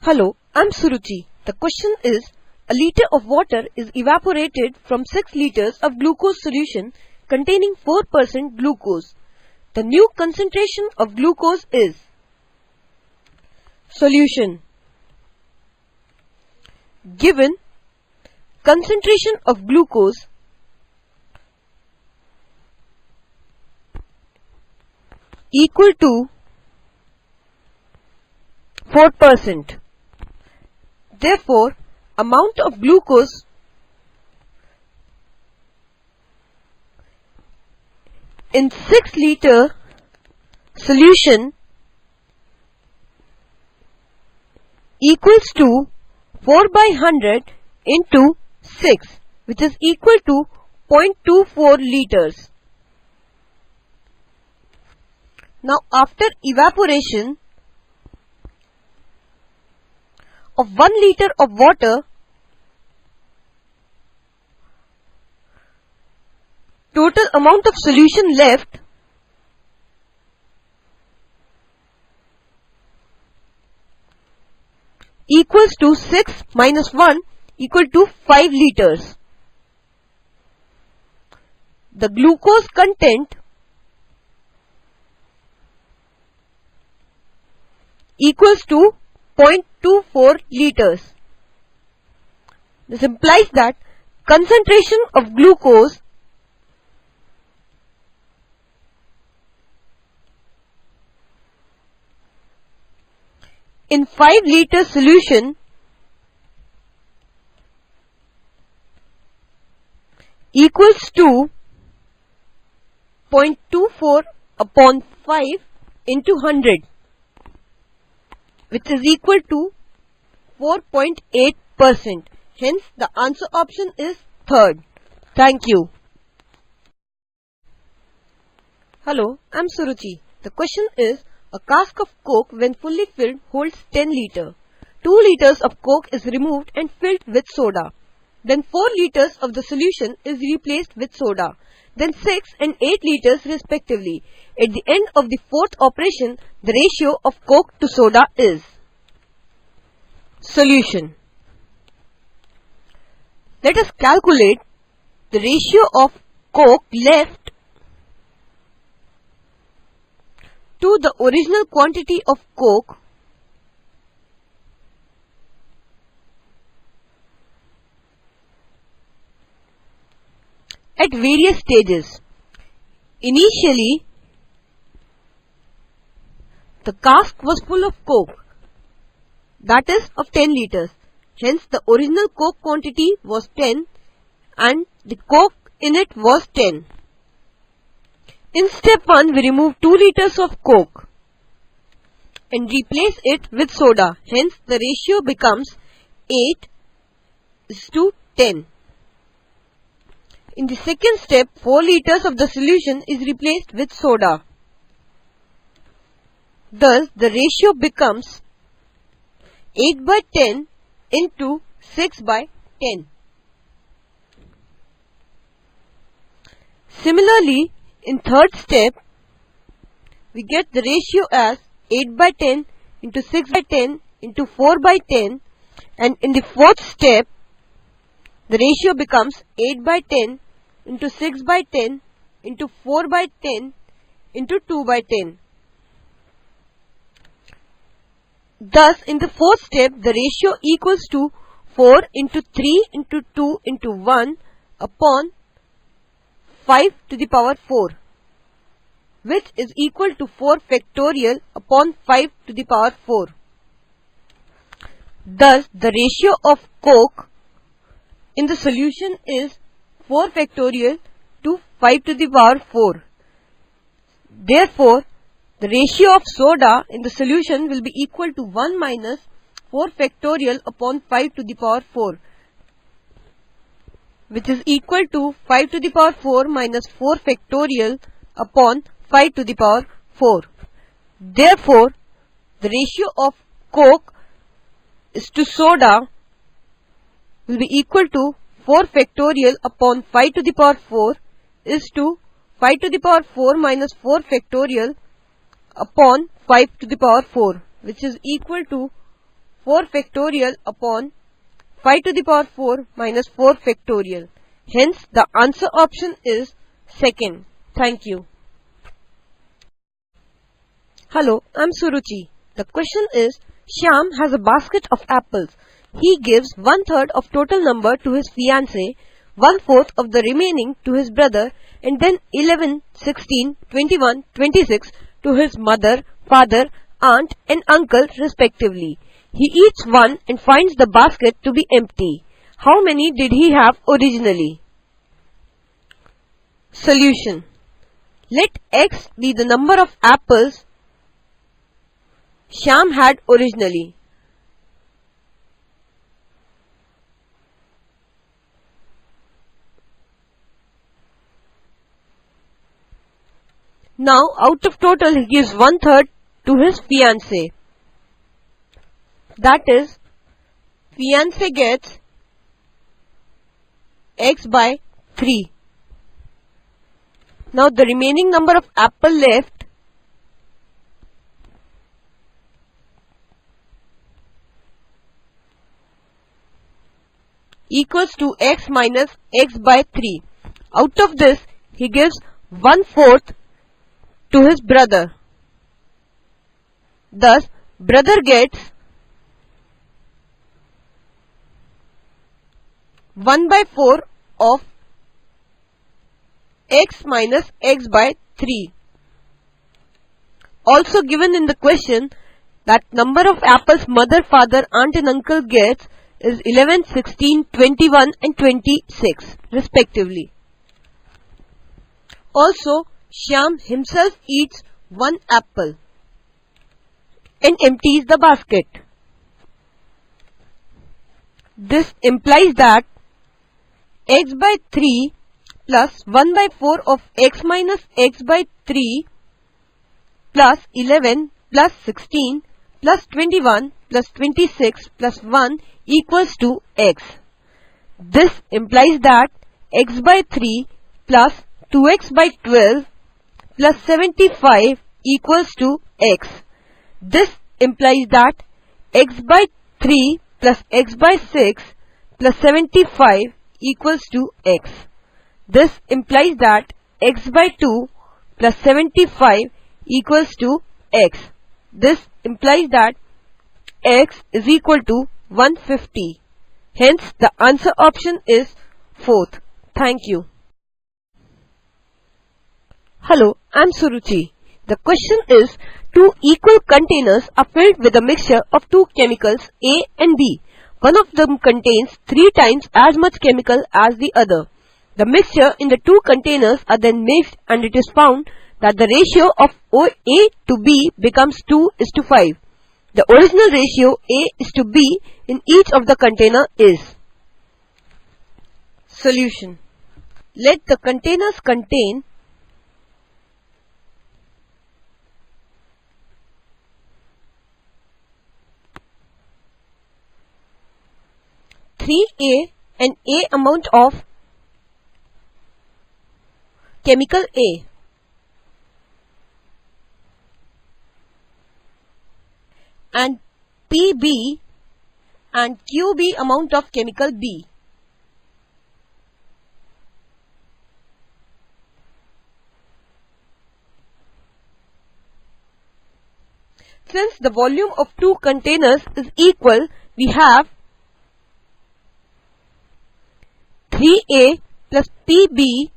Hello, I'm Suruchi. The question is, a liter of water is evaporated from 6 liters of glucose solution containing 4% glucose. The new concentration of glucose is. Solution. Given concentration of glucose equal to 4%. Therefore, amount of glucose in 6 liter solution equals to 4 by 100 into 6, which is equal to 0.24 liters. Now, after evaporation of 1 liter of water, total amount of solution left equals to 6 minus 1 equal to 5 liters. The glucose content equals to 0.24 liters. This implies that concentration of glucose in 5 liter solution equals to 0.24 upon 5 into 100, which is equal to 4.8%. Hence, the answer option is third. Thank you. Hello, I'm Suruchi. The question is, a cask of Coke when fully filled holds 10 liters. 2 liters of Coke is removed and filled with soda. Then 4 liters of the solution is replaced with soda. Then 6 and 8 liters respectively. At the end of the fourth operation, the ratio of Coke to soda is. Solution. Let us calculate the ratio of Coke left to the original quantity of Coke at various stages. Initially, the cask was full of Coke, that is of 10 liters. Hence, the original Coke quantity was 10 and the Coke in it was 10. In step 1, we remove 2 liters of Coke and replace it with soda. Hence, the ratio becomes 8:10. In the second step, 4 liters of the solution is replaced with soda. Thus, the ratio becomes 8/10 into 6/10. Similarly, in third step, we get the ratio as 8/10 into 6/10 into 4/10, and in the fourth step, the ratio becomes 8/10 into 6/10 into 4/10 into 2/10. Thus, in the fourth step, the ratio equals to 4 into 3 into 2 into 1 upon 5 to the power 4, which is equal to 4 factorial upon 5 to the power 4. Thus, the ratio of Coke in the solution is 4 factorial to 5 to the power 4. Therefore, the ratio of soda in the solution will be equal to 1 minus 4 factorial upon 5 to the power 4, which is equal to 5 to the power 4 minus 4 factorial upon 5 to the power 4. Therefore, the ratio of Coke is to soda will be equal to 4 factorial upon 5 to the power 4 is to 5 to the power 4 minus 4 factorial upon 5 to the power 4, which is equal to 4 factorial upon 5 to the power 4 minus 4 factorial. Hence, the answer option is second. Thank you. Hello, I'm Suruchi. The question is, Shyam has a basket of apples. He gives 1/3 of total number to his fiancée, 1/4 of the remaining to his brother, and then 11, 16, 21, 26 to his mother, father, aunt and uncle respectively. He eats one and finds the basket to be empty. How many did he have originally? Solution. Let x be the number of apples Shyam had originally. Now, out of total, he gives 1/3 to his fiancée. That is, fiancée gets x by 3. Now, the remaining number of apple left equals to x minus x by 3. Out of this, he gives 1/4 to his brother. Thus, brother gets 1/4 of x minus x by 3. Also given in the question that number of apples mother, father, aunt and uncle gets is 11, 16, 21 and 26 respectively. Also, Shyam himself eats one apple and empties the basket. This implies that x by 3 plus 1/4 of x minus x by 3 plus 11 plus 16 plus 21 plus 26 plus 1 equals to x. This implies that x by 3 plus 2x by 12 plus 75 equals to x. This implies that x by 3 plus x by 6 plus 75 equals to x. This implies that x by 2 plus 75 equals to x. This implies that x is equal to 150. Hence, the answer option is fourth. Thank you. Hello, I'm Suruchi. The question is, two equal containers are filled with a mixture of two chemicals A and B. One of them contains 3 times as much chemical as the other. The mixture in the two containers are then mixed and it is found that the ratio of A to B becomes 2:5. The original ratio A is to B in each of the container is. Solution. Let the containers contain 3A and A amount of chemical A and PB and QB amount of chemical B. Since the volume of two containers is equal, we have 3A plus PB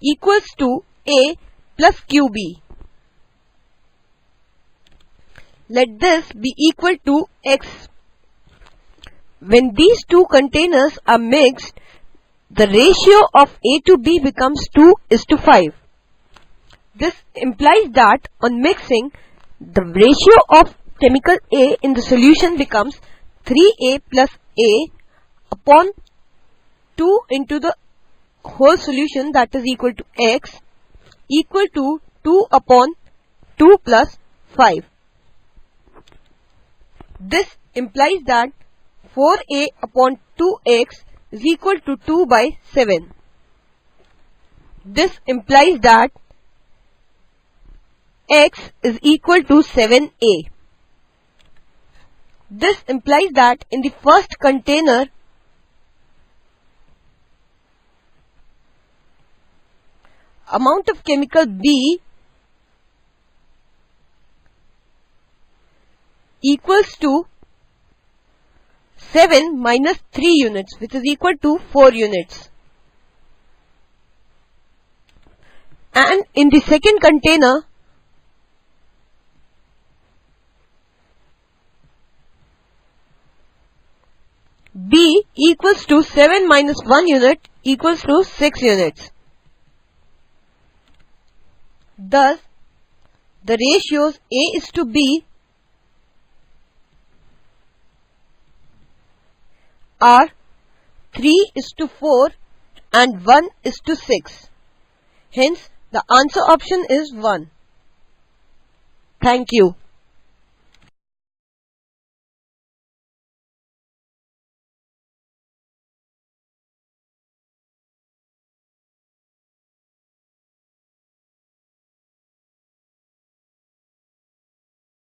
equals to A plus QB. Let this be equal to X. When these two containers are mixed, the ratio of A to B becomes 2:5. This implies that on mixing, the ratio of chemical A in the solution becomes 3A plus A upon 2 into the whole solution, that is equal to X, equal to 2 upon 2 plus 5. This implies that 4A upon 2x is equal to 2 by 7. This implies that x is equal to 7A. This implies that in the first container, amount of chemical B equals to 7 minus 3 units, which is equal to 4 units. And in the second container, B equals to 7 minus 1 unit equals to 6 units. Thus, the ratios A is to B are 3 is to 4 and 1 is to 6. Hence, the answer option is 1. Thank you.